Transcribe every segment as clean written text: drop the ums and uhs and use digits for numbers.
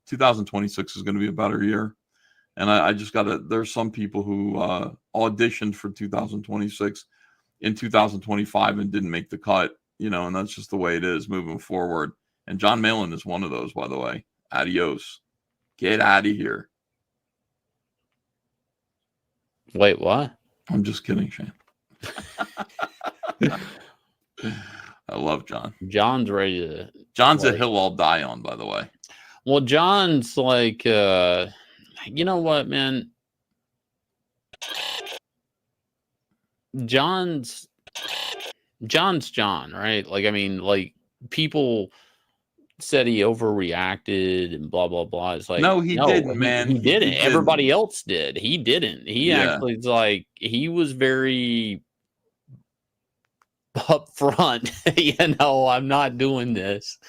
2026 is going to be a better year. And I just got to, there's some people who auditioned for 2026 in 2025 and didn't make the cut, and that's just the way it is moving forward. And Jon Malin is one of those, by the way. Adios. Get out of here. Wait, what? I'm just kidding, Shane. I love Jon. John's ready to... John's a hill I'll die on, by the way. Well, John's like, you know what, man? John's Jon, right? Like, I mean, like, people said he overreacted and blah, blah, blah. It's like, no, he didn't, man. He didn't. Everybody else did. He didn't. He actually, like, he was very upfront. I'm not doing this.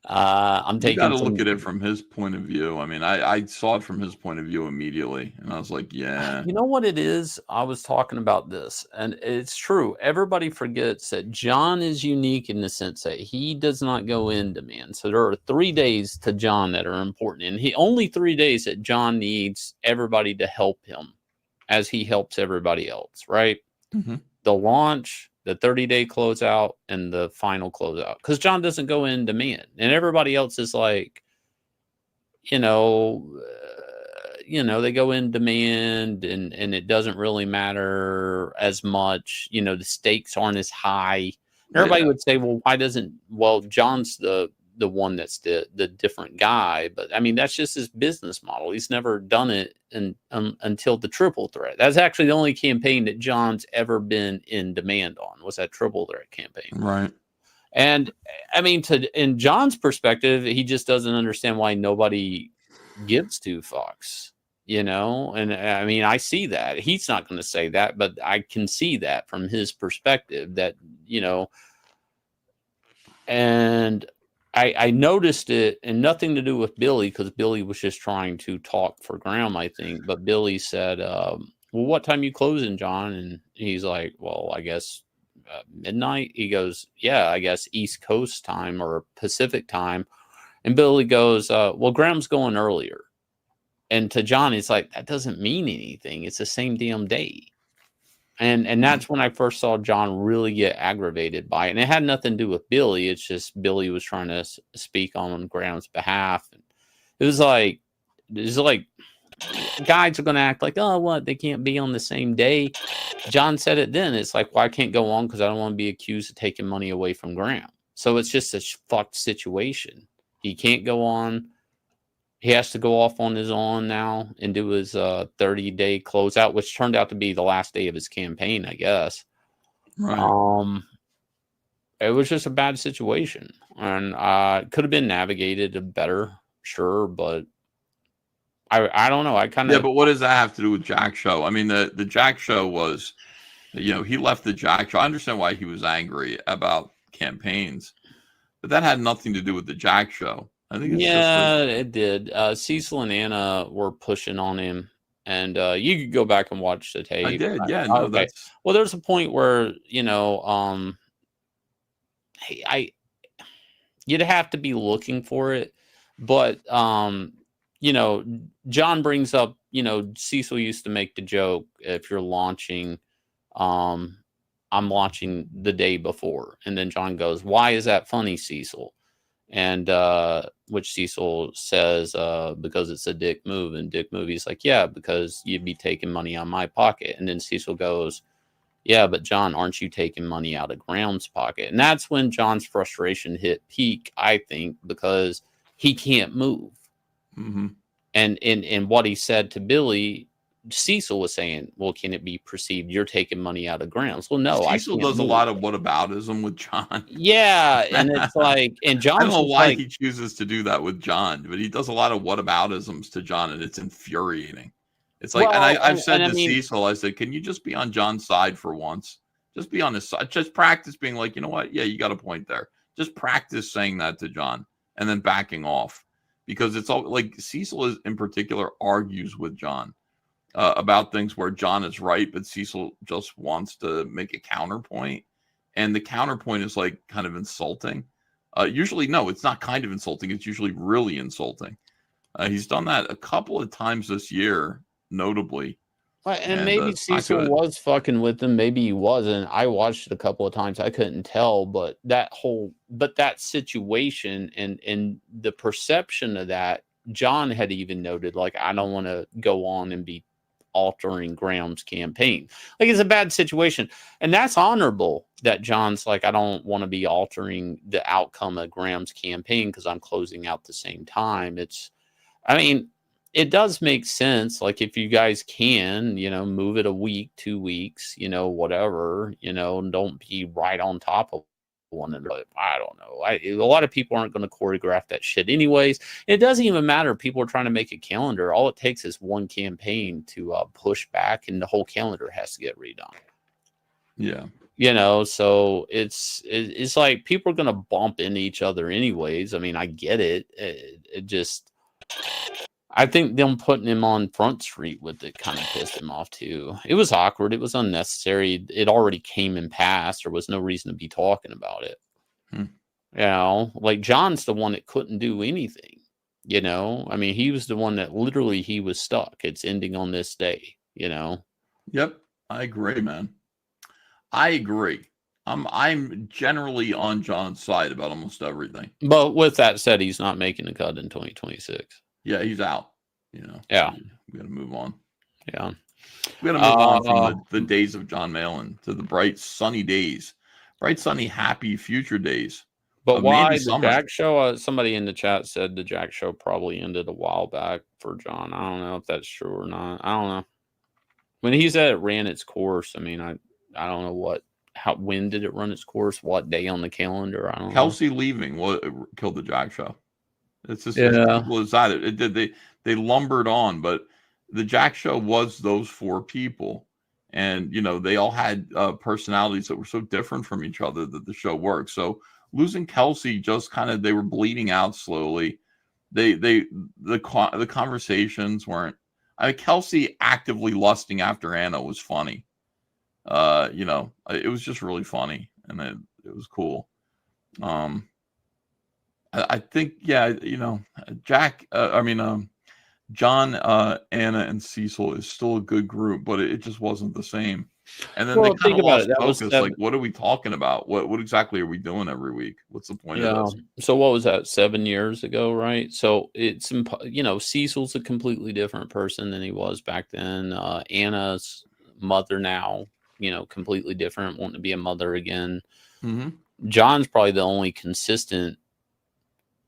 I'm taking. You got to look at it from his point of view. I mean, I saw it from his point of view immediately, and I was like, yeah. You know what it is? I was talking about this, and it's true. Everybody forgets that Jon is unique in the sense that he does not go in demand. So there are 3 days to Jon that are important, and only 3 days that Jon needs everybody to help him, as he helps everybody else. Right? Mm-hmm. The launch, the 30-day closeout, and the final closeout. Because Jon doesn't go in demand. And everybody else is like, they go in demand and it doesn't really matter as much. The stakes aren't as high. Everybody would say, well, Jon's the one that's the different guy. But I mean, that's just his business model. He's never done it until the triple threat. That's actually the only campaign that Jon's ever been in demand on, was that triple threat campaign. Right. And I mean, in Jon's perspective, he just doesn't understand why nobody gives two fucks, and I mean, I see that. He's not going to say that, but I can see that from his perspective that, and I noticed it, and nothing to do with Billy, because Billy was just trying to talk for Graham, I think. But Billy said, well, what time you closing, Jon? And he's like, well, I guess midnight. He goes, yeah, I guess East Coast time or Pacific time. And Billy goes, well, Graham's going earlier. And to Jon, it's like, that doesn't mean anything. It's the same damn day. And that's when I first saw Jon really get aggravated by it. And it had nothing to do with Billy. It's just Billy was trying to speak on Graham's behalf. And it was like guys are going to act like, oh, what? They can't be on the same day. Jon said it then. It's like, well, I can't go on because I don't want to be accused of taking money away from Graham. So it's just a fucked situation. He can't go on. He has to go off on his own now and do his 30-day closeout, which turned out to be the last day of his campaign, I guess. Right. It was just a bad situation, and it could have been navigated better, sure, but I don't know. I kind of but what does that have to do with Jack show? I mean, the Jack show was, he left the Jack show. I understand why he was angry about campaigns, but that had nothing to do with the Jack show. I think it did. Cecil and Anna were pushing on him, and you could go back and watch the tape. I did, yeah. No, okay. Well, there's a point where you'd have to be looking for it, but Jon brings up, Cecil used to make the joke, if you're launching, I'm launching the day before, and then Jon goes, "Why is that funny, Cecil?" And which Cecil says, because it's a dick move. And Dick Movie's like, yeah, because you'd be taking money out of my pocket. And then Cecil goes, yeah, but Jon, aren't you taking money out of Graham's pocket? And that's when Jon's frustration hit peak, I think, because he can't move. Mm-hmm. And in what he said to Billy, Cecil was saying, well, can it be perceived you're taking money out of Graham's? Well, no, Cecil does a lot of whataboutism with Jon. Yeah, and it's like, and Jon, I don't know why he chooses to do that with Jon, but he does a lot of whataboutisms to Jon, and it's infuriating. It's like, I've said to Cecil, I said, can you just be on Jon's side for once? Just be on his side. Just practice being like, you know what? Yeah, you got a point there. Just practice saying that to Jon and then backing off, because it's all like Cecil in particular argues with Jon about things where Jon is right, but Cecil just wants to make a counterpoint. And the counterpoint is like kind of insulting. Usually, no, it's not kind of insulting. It's usually really insulting. He's done that a couple of times this year, notably. And maybe Cecil was fucking with him. Maybe he wasn't. I watched it a couple of times. I couldn't tell, but that situation and the perception of that, Jon had even noted, like, I don't want to go on and be altering Graham's campaign. Like, it's a bad situation. And that's honorable that Jon's like, I don't want to be altering the outcome of Graham's campaign because I'm closing out the same time. It does make sense. Like, if you guys can, move it a week, 2 weeks, whatever, don't be right on top of one another. I don't know. A lot of people aren't going to choreograph that shit anyways. It doesn't even matter. People are trying to make a calendar. All it takes is one campaign to push back, and the whole calendar has to get redone. Yeah. So it's like people are going to bump into each other anyways. I mean, I get it. It just... I think them putting him on Front Street with it kind of pissed him off too. It was awkward. It was unnecessary. It already came and passed. There was no reason to be talking about it. Like, Jon's the one that couldn't do anything. I mean, he was the one that literally he was stuck. It's ending on this day. Yep, I agree, man. I agree. I'm generally on Jon's side about almost everything. But with that said, he's not making a cut in 2026. Yeah, he's out. Yeah, we got to move on. Yeah, we got to move on from the days of Jon Malin to the bright, sunny days, bright, sunny, happy future days. But why the Jack show? Somebody in the chat said the Jack show probably ended a while back for Jon. I don't know if that's true or not. I don't know. When he said it ran its course, I mean, I don't know when did it run its course? What day on the calendar? I don't know. Kelsey leaving killed the Jack show. It's just as simple as that. It did. They lumbered on, but the Jack show was those 4 people, and they all had personalities that were so different from each other that the show worked. So losing Kelsey, just kind of, they were bleeding out slowly. The conversations weren't. Kelsey actively lusting after Anna was funny. It was just really funny, and it was cool. I think, Jack, Jon, Anna, and Cecil is still a good group, but it just wasn't the same. And then they kind of lost focus. Like, what are we talking about? What exactly are we doing every week? What's the point of this? So what was that, 7 years ago, right? So it's, Cecil's a completely different person than he was back then. Anna's mother now, completely different, wanting to be a mother again. Mm-hmm. Jon's probably the only consistent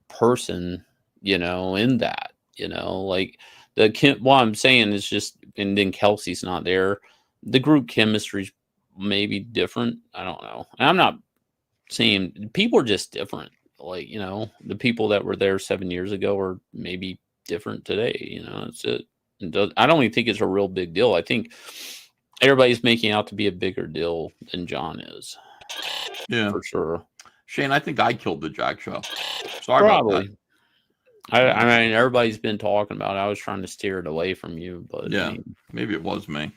person, in that, like what I'm saying is just, and then Kelsey's not there. The group chemistry's maybe different. I don't know. And I'm not saying people are just different. Like, the people that were there 7 years ago are maybe different today. It's it. I don't even think it's a real big deal. I think everybody's making out to be a bigger deal than Jon is. Yeah, for sure. Shane, I think I killed the Jack show. Sorry about that. I mean, everybody's been talking about it. I was trying to steer it away from you, but yeah, maybe it was me.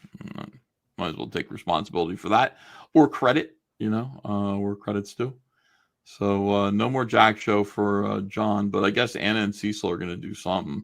Might as well take responsibility for that, or credit, where credit's due. So no more Jack show for Jon, but I guess Anna and Cecil are going to do something.